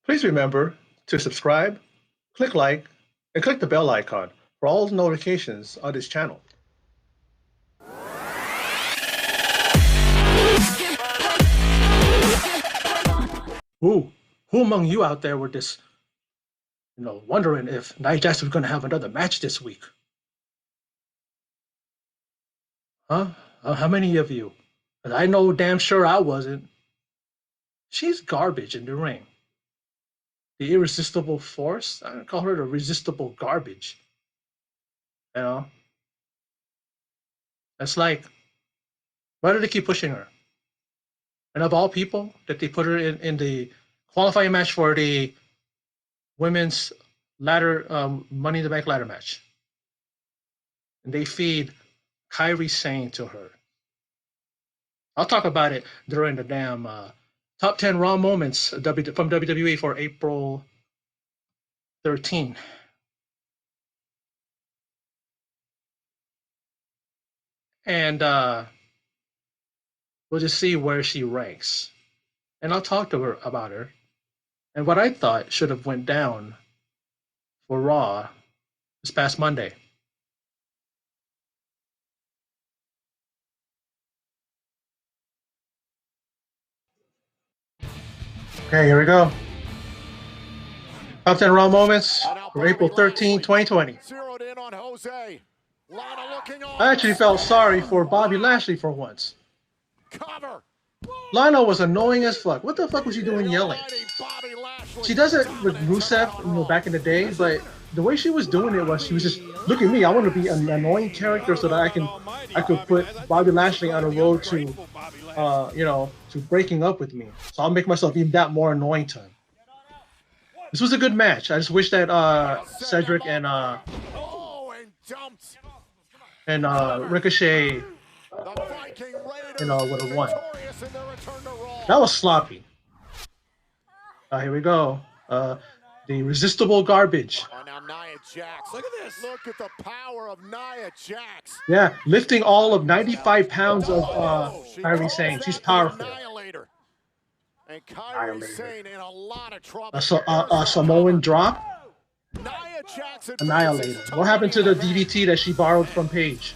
Please remember to subscribe, click like, and click the bell icon for all notifications on this channel. Who among you out there were this, wondering if Nia Jax was going to have another match this week? Huh? How many of you? 'Cause I know damn sure I wasn't. She's garbage in the ring. The irresistible force? I call her the resistible garbage. You know? It's like, why do they keep pushing her? And of all people, that they put her in the qualifying match for the women's ladder Money in the Bank ladder match. And they feed Kairi Sane to her. I'll talk about it during the damn top 10 Raw moments from WWE for April 13. And we'll just see where she ranks. And I'll talk to her about her and what I thought should have went down for Raw this past Monday. Okay, here we go. Top 10 Raw moments for April 13, 2020. I actually felt sorry for Bobby Lashley for once. Lana was annoying as fuck. What the fuck was she doing yelling? She does it with Rusev, back in the day, but the way she was doing it was she was just, look at me, I want to be an annoying character so that I could put Bobby Lashley on a road to, to breaking up with me. So I'll make myself even that more annoying to him. This was a good match. I just wish that Cedric and Ricochet, would have won. That was sloppy. Here we go. The resistible garbage. Oh, now Nia Jax. Look at this. Look at the power of Nia Jax. Yeah, lifting all of 95 pounds of Kairi Sane. She's powerful. And Kairi Sane in a lot of trouble. A Samoan drop. Nia Jax Annihilator. What happened to the DDT that she borrowed from Paige?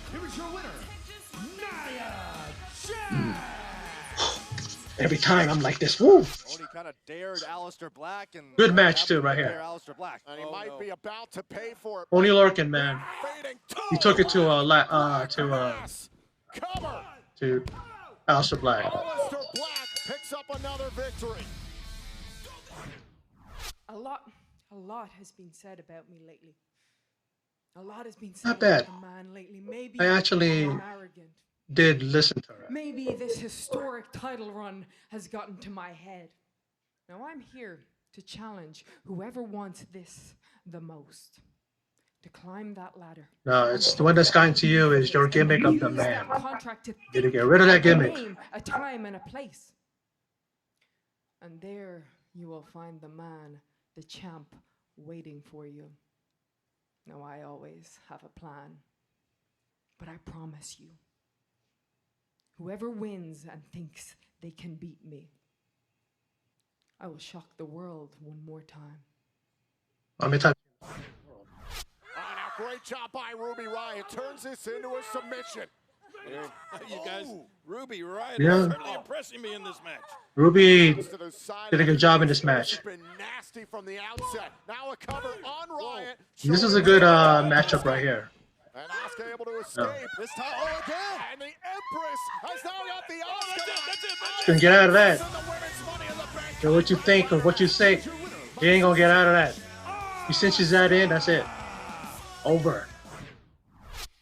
Every time I'm like this, woo! Good match too, right here. And he might be about to pay for it. Only Lorcan, man. He took it to Aleister Black. Aleister Black picks up another victory. A lot has been said about me lately. A lot has been said Not bad. about the man lately. Maybe I actually I'm arrogant. did listen to her. Maybe this historic title run has gotten to my head. Now I'm here to challenge whoever wants this the most to climb that ladder. No, it's the one that's gotten to you is your gimmick of the man. You to get rid of that gimmick. A time and a place. And there you will find the man, the champ, waiting for you. Now I always have a plan, but I promise you, whoever wins and thinks they can beat me, I will shock the world one more time. Let me tell you. Now great job by Ruby Riott. Turns this into a submission. You guys, Ruby Riott Yeah. is certainly impressing me in this match. Ruby did a good job in this match. Been nasty from the outset. Now a cover on Riott. This is a good matchup right here. And Asuka able to escape. This time, again. And the Empress has now got the Asuka. That's it. Couldn't get out of that. So what you think or what you say, you ain't gonna get out of that. You cinches that in, that's it. Over.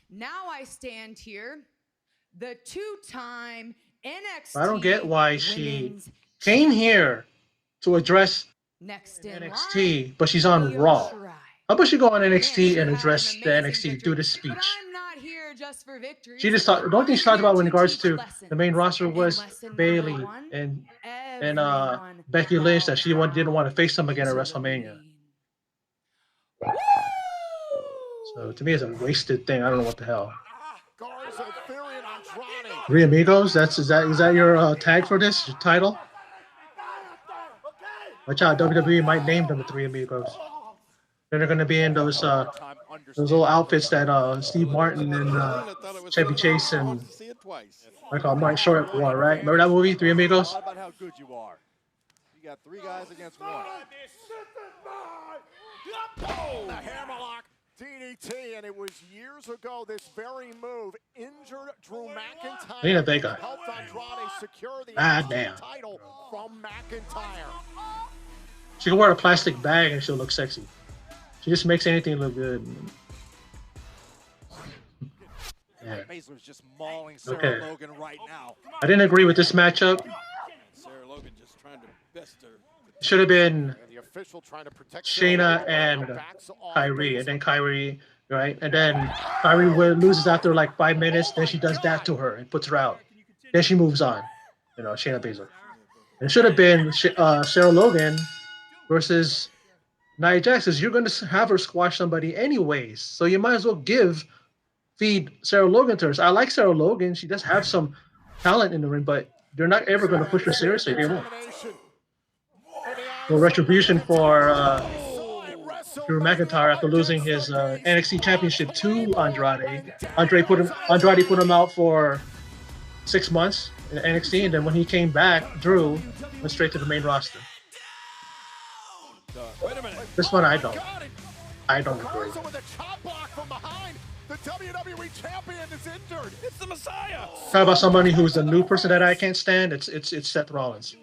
Now I stand here, the two-time NXT. I don't get why she came here to address next in NXT, line, but she's on Raw. Shirai. How about she go on NXT and address the NXT, do the speech? But I'm not here just for victory. She just talked. Don't think she talked about in regards to the main roster was Bayley and Becky Lynch that she didn't want to face them again at WrestleMania. So to me, it's a wasted thing. I don't know what the hell. Three Amigos. Is that your tag for this your title? Watch out, WWE might name them the Three Amigos. Then they're gonna be in those little outfits that Steve Martin and Selena thought it was Chevy so long, Chase she and wants to see it twice. I call Martin Short wore, right? Remember that movie, Three Amigos? All about how good you are. You got 3 guys against 1. The hammerlock DDT, and it was years ago this very move injured Drew McIntyre. Lena Vega. Helped Andrade secure the Damn. title from McIntyre. She can wear a plastic bag and she'll look sexy. She just makes anything look good. Yeah. Baszler's just mauling Sarah Okay. Logan right now. I didn't agree with this matchup. Sarah Logan just trying to best her. It should have been And the official trying to protect Shayna and Kyrie, and then Kyrie, right? And then Kyrie loses after like 5 minutes. Then she does that to her and puts her out. Then she moves on. You know, Shayna Baszler. It should have been Sarah Logan versus Nia Jax, because you're going to have her squash somebody anyways. So you might as well feed Sarah Logan to her. I like Sarah Logan. She does have some talent in the ring, but they're not ever going to push her seriously. They won't. No retribution for Drew McIntyre after losing his NXT Championship to Andrade. Andrade put him out for 6 months in NXT, and then when he came back, Drew went straight to the main roster. Wait a minute. This one I don't agree. With a chop block from behind, the WWE champion is injured. It's the Messiah. Talk about somebody who's a new person that I can't stand. It's Seth Rollins.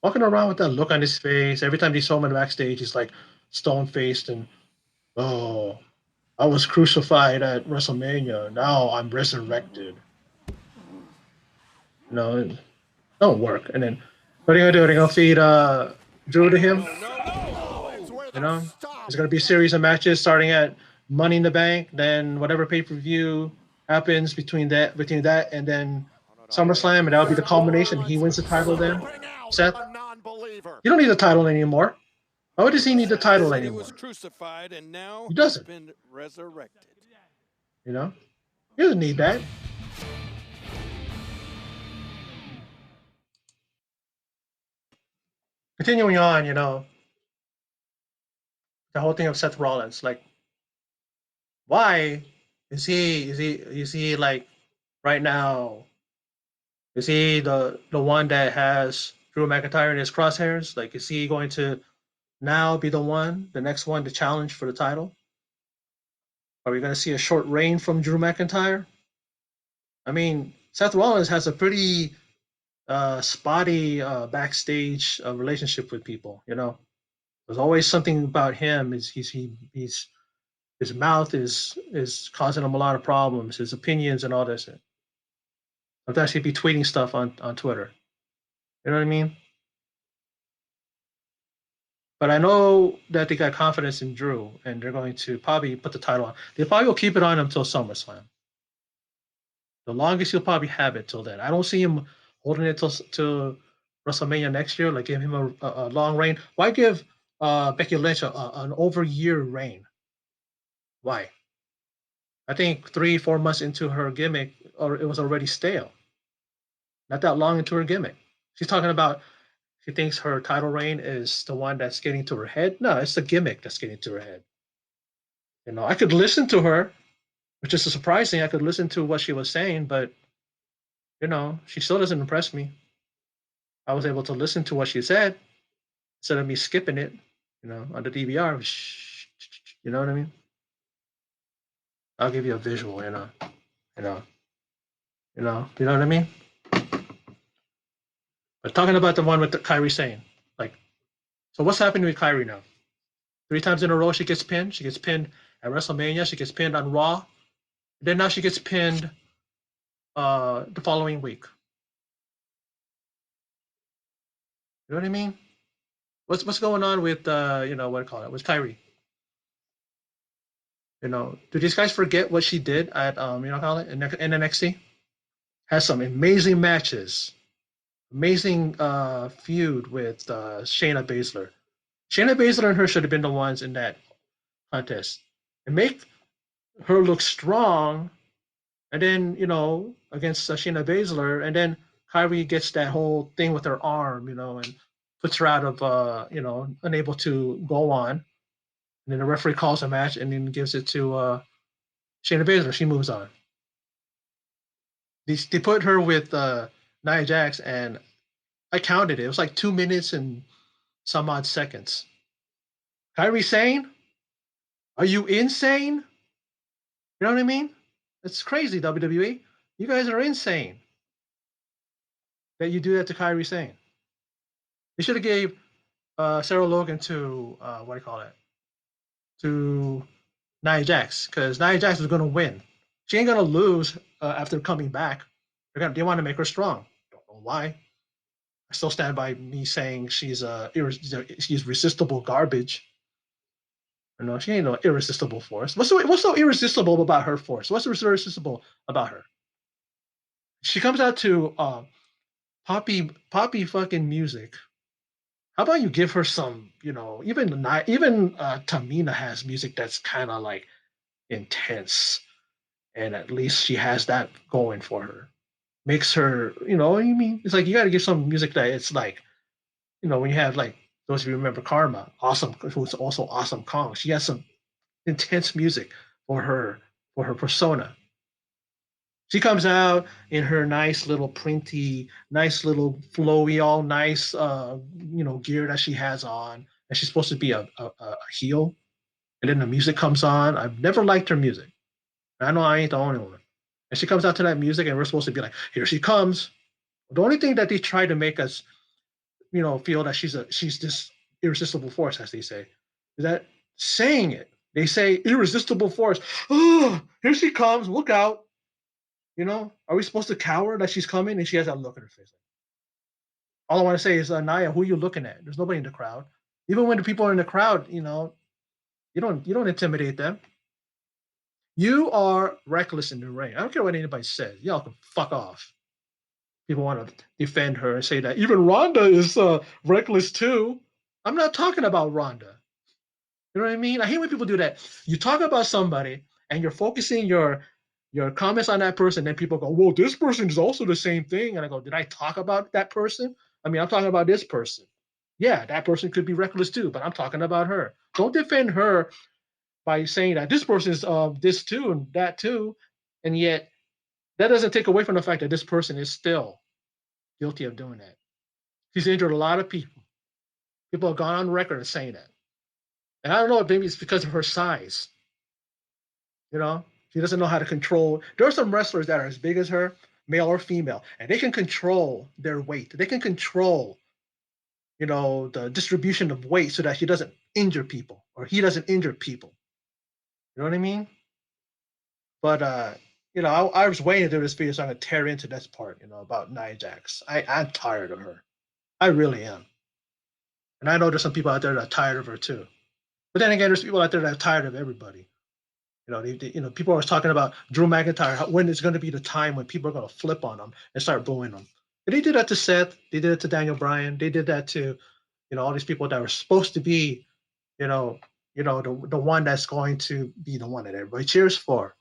Walking around with that look on his face. Every time they saw him in the backstage, he's like stone-faced and, oh, I was crucified at WrestleMania. Now I'm resurrected. No, it don't work. And then what are they gonna do? They're gonna feed Drew to him? You know? There's gonna be a series of matches starting at Money in the Bank, then whatever pay-per-view happens between that and then SummerSlam, and that'll be the culmination. He wins the title then. Seth, you don't need the title anymore. Why does he need the title He anymore? was crucified and now He doesn't. he's been resurrected. You know? He doesn't need that. Continuing on, you know, the whole thing of Seth Rollins, like, why is he like right now? Is he the one that has Drew McIntyre in his crosshairs? Like, is he going to now be the next one to challenge for the title? Are we going to see a short reign from Drew McIntyre? I mean, Seth Rollins has a pretty spotty backstage relationship with people. You know, there's always something about him. His mouth is causing him a lot of problems. His opinions and all this. Sometimes he'd be tweeting stuff on Twitter. You know what I mean? But I know that they got confidence in Drew, and they're going to probably put the title on. They probably will keep it on until SummerSlam. The longest he'll probably have it till then. I don't see him holding it till WrestleMania next year. Like, give him a long reign. Why give Becky Lynch an over-year reign? Why? I think 3-4 months into her gimmick, or it was already stale. Not that long into her gimmick. She's talking about she thinks her title reign is the one that's getting to her head. No, it's the gimmick that's getting to her head. You know, I could listen to her, which is surprising. I could listen to what she was saying, but you know, she still doesn't impress me. I was able to listen to what she said instead of me skipping it, you know, on the DVR. You know what I mean? I'll give you a visual, you know what I mean? But talking about the one with the Kyrie saying, like, so what's happening with Kyrie now? 3 times in a row she gets pinned. She gets pinned at WrestleMania. She gets pinned on Raw. Then now she gets pinned the following week. You know what I mean? What's going on with with Kyrie? You know, do these guys forget what she did at in NXT? Has some amazing matches, amazing feud with Shayna Baszler. Shayna Baszler and her should have been the ones in that contest and make her look strong. And then, you know, against Shayna Baszler, and then Kyrie gets that whole thing with her arm, you know, and puts her out of unable to go on. And then the referee calls a match and then gives it to Shayna Baszler. She moves on. They put her with Nia Jax, and I counted it. It was like 2 minutes and some odd seconds. Kyrie Sane, are you insane? You know what I mean? It's crazy, WWE. You guys are insane that you do that to Kyrie Sane. They should have gave Sarah Logan to what do you call it? To Nia Jax, because Nia Jax is going to win. She ain't going to lose after coming back. They want to make her strong. Don't know why. I still stand by me saying she's she's resistible garbage. You know, she ain't no irresistible force. What's so irresistible about her force? What's irresistible about her? She comes out to poppy fucking music. How about you give her some, even Tamina has music that's kind of like intense, and at least she has that going for her. Makes her, you mean it's like you got to give some music that it's like, when you have like those of you remember Karma, awesome, who's also Awesome Kong. She has some intense music for her persona. She comes out in her nice little printy, nice little flowy, all nice, gear that she has on, and she's supposed to be a heel. And then the music comes on. I've never liked her music. I know I ain't the only one. And she comes out to that music, and we're supposed to be like, "Here she comes." The only thing that they try to make us, feel that she's this irresistible force, as they say, is that saying it. They say irresistible force. Oh, here she comes. Look out. Are we supposed to cower that she's coming and she has that look in her face? All I want to say is, Naya, who are you looking at? There's nobody in the crowd. Even when the people are in the crowd, you don't intimidate them. You are reckless in the ring. I don't care what anybody says. Y'all can fuck off. People want to defend her and say that even Ronda is reckless too. I'm not talking about Ronda. You know what I mean? I hate when people do that. You talk about somebody and you're focusing your comments on that person, then people go, "Well, this person is also the same thing." And I go, "Did I talk about that person? I mean, I'm talking about this person. Yeah, that person could be reckless too, but I'm talking about her. Don't defend her by saying that this person is this too and that too, and yet that doesn't take away from the fact that this person is still guilty of doing that. She's injured a lot of people. People have gone on record as saying that, and I don't know. Maybe it's because of her size. You know, she doesn't know how to control. There are some wrestlers that are as big as her, male or female, and they can control their weight. They can control, the distribution of weight so that she doesn't injure people or he doesn't injure people. You know what I mean? But I was waiting to do this video so I could tear into this part, about Nia Jax. I'm tired of her. I really am. And I know there's some people out there that are tired of her too. But then again, there's people out there that are tired of everybody. People are always talking about Drew McIntyre. When is going to be the time when people are going to flip on him and start booing him? And they did that to Seth. They did it to Daniel Bryan. They did that to, all these people that were supposed to be, the one that's going to be the one that everybody cheers for.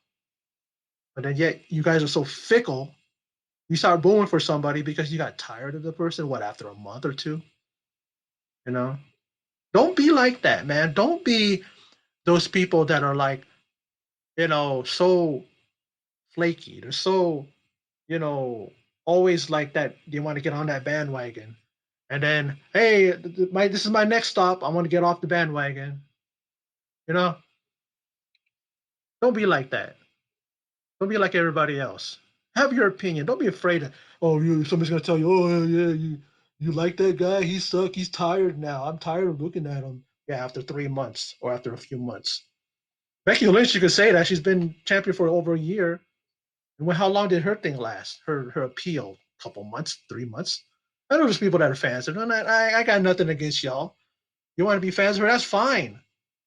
But then yet you guys are so fickle. You start booing for somebody because you got tired of the person. What, after a month or two? You know, don't be like that, man. Don't be those people that are like, so flaky. They're so, you know, always like that. They want to get on that bandwagon. And then, hey, this is my next stop. I want to get off the bandwagon. You know, don't be like that. Don't be like everybody else. Have your opinion. Don't be afraid of, oh, somebody's gonna tell you, oh yeah, you like that guy? He suck. He's tired now. I'm tired of looking at him. Yeah, after 3 months or after a few months. Becky Lynch, you could say that she's been champion for over a year. And how long did her thing last? Her appeal, a couple months, 3 months. I know there's people that are fans. And I got nothing against y'all. You want to be fans of her? That's fine.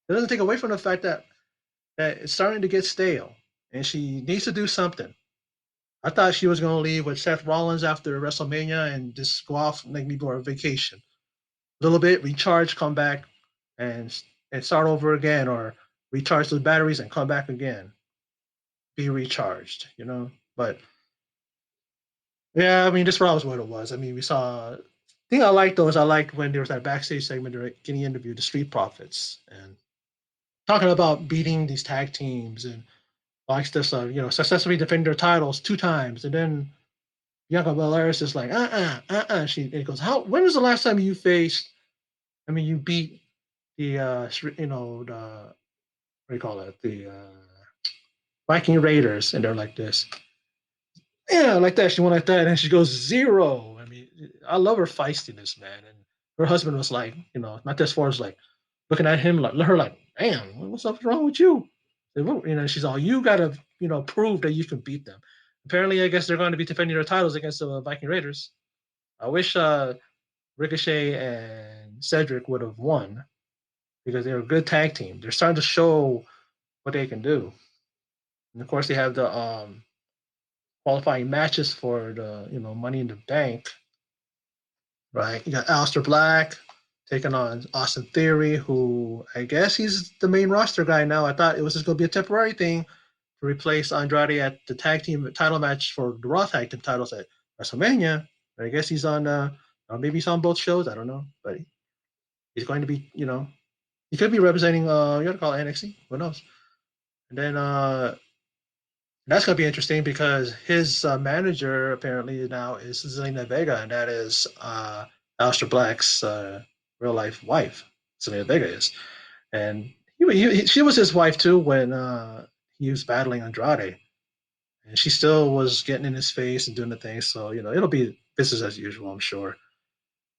It doesn't take away from the fact that it's starting to get stale, and she needs to do something. I thought she was going to leave with Seth Rollins after WrestleMania and just go off, make me go on vacation. A little bit, recharge, come back, and start over again, or recharge those batteries and come back again. Be recharged. But yeah, I mean, this was what it was. I mean, we saw thing I liked though is I liked when there was that backstage segment they're getting interviewed the Street Profits and talking about beating these tag teams and likes this, successfully defend their titles 2 times, and then Bianca Belair is just like, She and it goes, how? When was the last time you faced? I mean, you beat the, the what do you call it? The Viking Raiders, and they're like this. Yeah, like that. She went like that, and she goes 0. I mean, I love her feistiness, man. And her husband was like, not as far as like looking at him, like her, like, damn, what's up wrong with you? She's all, you gotta, prove that you can beat them. Apparently, I guess they're going to be defending their titles against the Viking Raiders. I wish Ricochet and Cedric would have won because they're a good tag team. They're starting to show what they can do. And of course, they have the qualifying matches for the Money in the Bank. Right, you got Aleister Black taking on Austin Theory, who I guess he's the main roster guy now. I thought it was just going to be a temporary thing to replace Andrade at the tag team title match for the Raw tag team titles at WrestleMania. But I guess he's on, maybe he's on both shows. I don't know, but he's going to be, he could be representing, you got to call it NXT. Who knows? And then that's going to be interesting because his manager apparently now is Zelina Vega, and that is Aleister Black's real life wife. Zelina Vega is, and she was his wife too when he was battling Andrade, and she still was getting in his face and doing the things. So it'll be business as usual, I'm sure.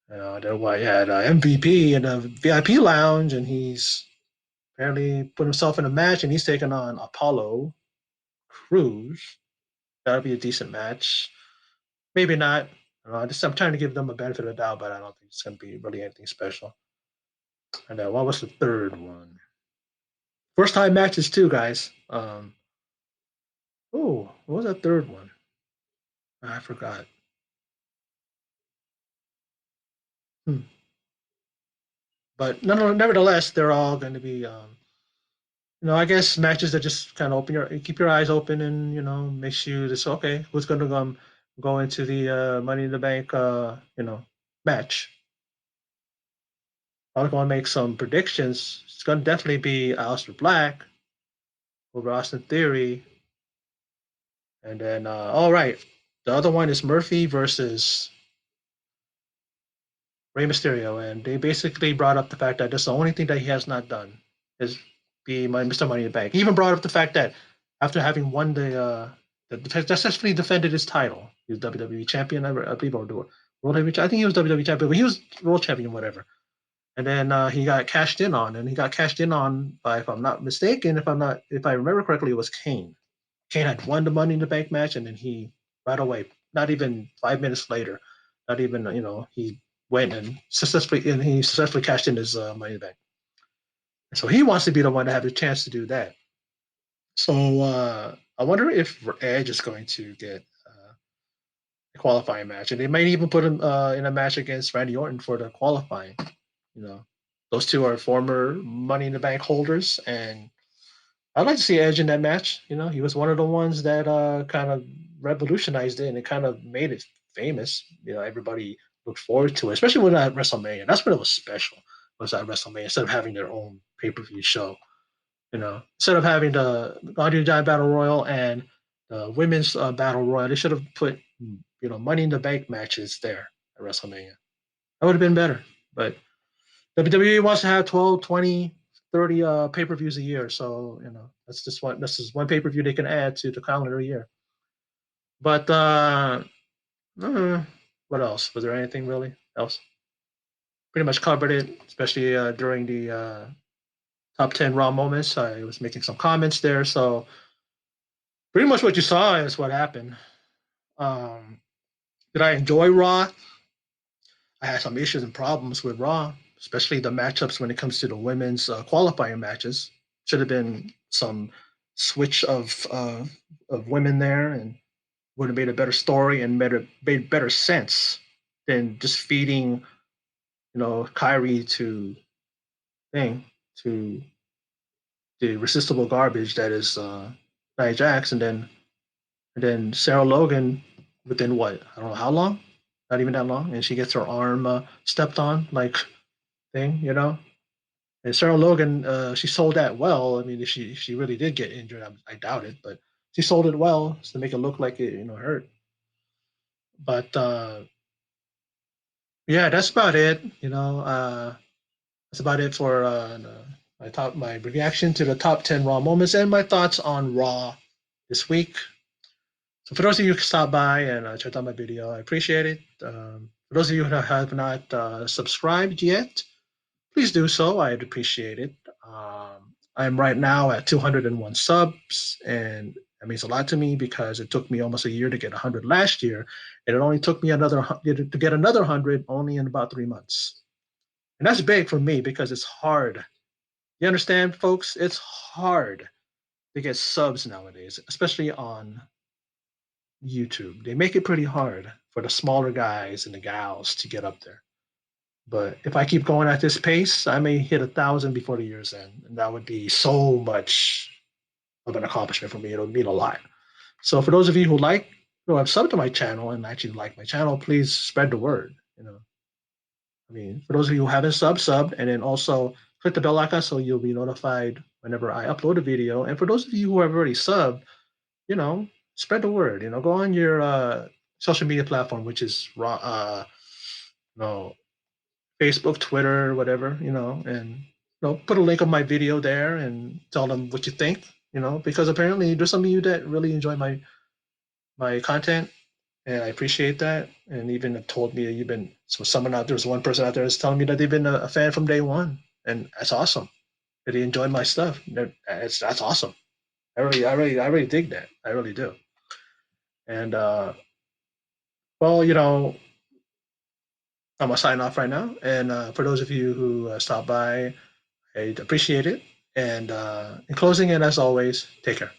That's why he had MVP in a VIP lounge, and he's apparently put himself in a match, and he's taking on Apollo Cruz. That'll be a decent match. Maybe not. I'm trying to give them a benefit of the doubt, but I don't think it's going to be really anything special. And what was the third one? First time matches too, guys. What was that third one? I forgot. Hmm. But nevertheless, they're all going to be, I guess matches that just kind of keep your eyes open, and makes you just okay. Who's going to go into the Money in the Bank, match? I'm going to make some predictions. It's going to definitely be Aleister Black over Austin Theory. And then, all right, the other one is Murphy versus Rey Mysterio. And they basically brought up the fact that that's the only thing that he has not done is be Mr. Money in the Bank. He even brought up the fact that after having won successfully defended his title, he was WWE champion, I believe, or World Heavyweight. I think he was WWE champion, but he was World champion, whatever. And then he got cashed in on, by, if I'm not mistaken, if I remember correctly, it was Kane. Kane had won the Money in the Bank match, and then he right away, not even 5 minutes later, not even he went and successfully cashed in his Money in the Bank. And so he wants to be the one to have the chance to do that. So I wonder if Edge is going to get a qualifying match, and they might even put him in a match against Randy Orton for the qualifying. Those two are former Money in the Bank holders, and I'd like to see Edge in that match. He was one of the ones that kind of revolutionized it, and it kind of made it famous. Everybody looked forward to it, especially when at WrestleMania. That's when it was special. Was at WrestleMania instead of having their own pay-per-view show. Instead of having the Andre Giant Battle Royal and the Women's Battle Royal, they should have put Money in the Bank matches there at WrestleMania. That would have been better, but WWE wants to have 12, 20, 30 pay-per-views a year. So, this is one pay-per-view they can add to the calendar year. But what else? Was there anything really else? Pretty much covered it, especially during the top 10 Raw moments. I was making some comments there. So pretty much what you saw is what happened. Did I enjoy Raw? I had some issues and problems with Raw, especially the matchups when it comes to the women's qualifying matches. Should have been some switch of women there, and would have made a better story and made better sense than just feeding, Kyrie to the irresistible garbage that is Nia Jax, and then Sarah Logan within what, I don't know how long, not even that long, and she gets her arm stepped on, like thing, you know. And Sarah Logan, she sold that well. I mean, if she really did get injured, I doubt it, but she sold it well to make it look like it, hurt. But yeah, that's about it. That's about it for my reaction to the top 10 Raw moments and my thoughts on Raw this week. So for those of you who stopped by and checked out my video, I appreciate it. For those of you who have not subscribed yet, please do so. I'd appreciate it. I'm right now at 201 subs, and that means a lot to me because it took me almost a year to get 100 last year, and it only took me to get another 100 only in about 3 months. And that's big for me because it's hard. You understand, folks? It's hard to get subs nowadays, especially on YouTube. They make it pretty hard for the smaller guys and the gals to get up there. But if I keep going at this pace, I may hit 1,000 before the year's end, and that would be so much of an accomplishment for me. It would mean a lot. So for those of you who have subbed to my channel and actually like my channel, please spread the word. I mean, for those of you who haven't sub, and then also click the bell icon so you'll be notified whenever I upload a video. And for those of you who have already subbed, you know, spread the word. Go on your social media platform, which is you know, Facebook, Twitter, whatever, and put a link of my video there and tell them what you think. Because apparently there's some of you that really enjoy my content, and I appreciate that. And even have told me that you've been someone out there's one person out there that's telling me that they've been a fan from day one, and that's awesome. That they enjoy my stuff. That's awesome. I really dig that. I really do. And well, I'm gonna sign off right now. And for those of you who stopped by, I appreciate it. And in closing, and as always, take care.